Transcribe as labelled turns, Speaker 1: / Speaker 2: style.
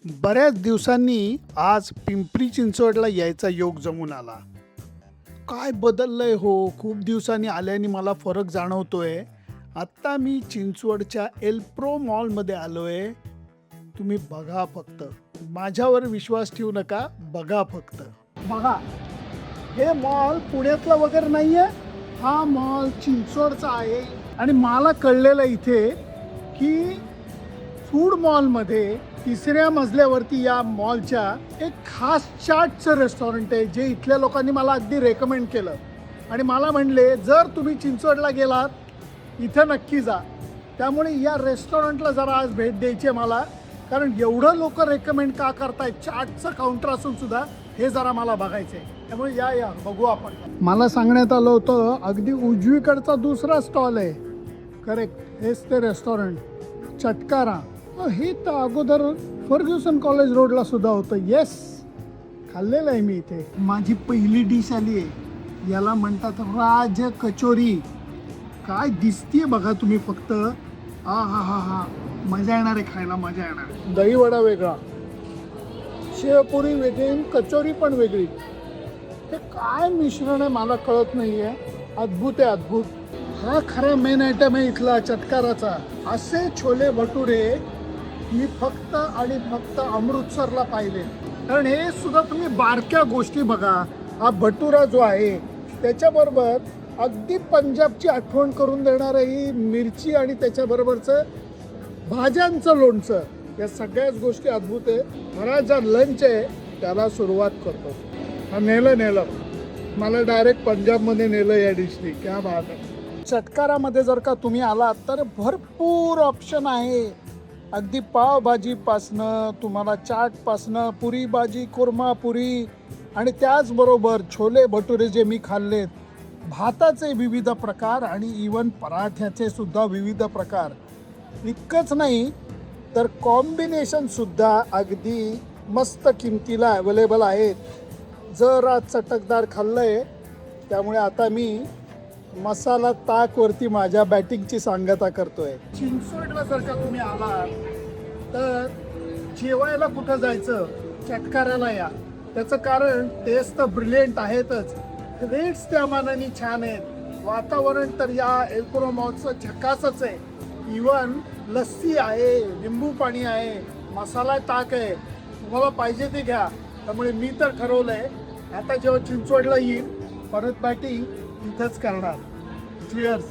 Speaker 1: बऱ्याच दिवसांनी आज पिंपरी चिंचवडला यायचा योग जमून आला. काय बदललंय हो, खूप दिवसांनी आल्याने मला फरक जाणवतोय. आत्ता मी चिंचवडच्या एल्प्रो मॉलमध्ये आलोय. तुम्ही बघा फक्त, माझ्यावर विश्वास ठेवू नका, बघा फक्त. बघा, हे मॉल पुण्यातला वगैरे नाहीये, हा मॉल चिंचवडचा आहे. आणि मला कळलेलं इथे की फूड मॉलमध्ये तिसऱ्या मजल्यावरती या मॉलच्या एक खास चाटचं रेस्टॉरंट आहे, जे इथल्या लोकांनी मला अगदी रेकमेंड केलं. आणि मला म्हणले जर तुम्ही चिंचवडला गेलात इथं नक्की जा. त्यामुळे या रेस्टॉरंटला जरा आज भेट द्यायची आहे मला, कारण एवढं लोक रेकमेंड का करतायत, चाटचं काउंटर असून सुद्धा हे जरा मला बघायचं आहे. त्यामुळे या बघू आपण. मला सांगण्यात आलं होतं अगदी उजवीकडचा दुसरा स्टॉल आहे. करेक्ट, हेच ते रेस्टॉरंट चटकारा. हे तर अगोदर फर्ग्युसन कॉलेज रोडला सुद्धा होतं. येस, खाल्लेलं आहे मी इथे. माझी पहिली डिश आली आहे, याला म्हणतात राज कचोरी. काय दिसतीये बघा तुम्ही फक्त. हा हा हा हा, मजा येणार आहे खायला, मजा येणार. दही वडा वेगळा, शेवपुरी वेगळी, कचोरी पण वेगळी. ते काय मिश्रण आहे मला कळत नाहीये. अद्भुत आहे, अद्भुत. हा खरा मेन आयटम आहे इथला चटकाराचा. असे छोले भटुरे मी फक्त आणि फक्त अमृतसरला पाहिले. कारण हे सुद्धा तुम्ही बारक्या गोष्टी बघा. हा भटुरा जो आहे त्याच्याबरोबर अगदी पंजाबची आठवण करून देणारं ही मिरची आणि त्याच्याबरोबरचं भाज्यांचं लोणचं, या सगळ्याच गोष्टी अद्भुत आहे. मला जो लंच आहे त्याला सुरुवात करतो. हा नेलं मला डायरेक्ट पंजाबमध्ये नेलं या डिशनी. क्या बात आहे. चटकारामध्ये जर का तुम्ही आलात तर भरपूर ऑप्शन आहे. अगदी पावभाजीपासनं तुम्हाला चाटपासनं पुरी भाजी, कुर्मा पुरी आणि त्याचबरोबर छोले भटुरे जे मी खाल्लेत, भाताचे विविध प्रकार आणि इवन पराठ्याचे सुद्धा विविध प्रकार. इतकंच नाही तर कॉम्बिनेशनसुद्धा अगदी मस्त किमतीला अवेलेबल आहेत. जरा चटकदार खाल्लं आहे, त्यामुळे आता मी मसाला ताकवरती माझ्या बॅटिंगची सांगता करतोय. चिंचवडला जर का तुम्ही आलात तर जेवायला कुठं जायचं, चटकाराला या. त्याचं कारण टेस्ट तर ब्रिलियंट आहेतच, रेट्स त्या मानाने छान आहेत. वातावरण तर या एल्प्रो मॉलचं झकासच आहे. इवन लस्सी आहे, लिंबू पाणी आहे, मसाला ताक आहे, तुम्हाला पाहिजे ते घ्या. त्यामुळे मी तर ठरवलंय आता जेव्हा चिंचवडला येईल परत बॅटिंग इथंच करणार. चिअर्स.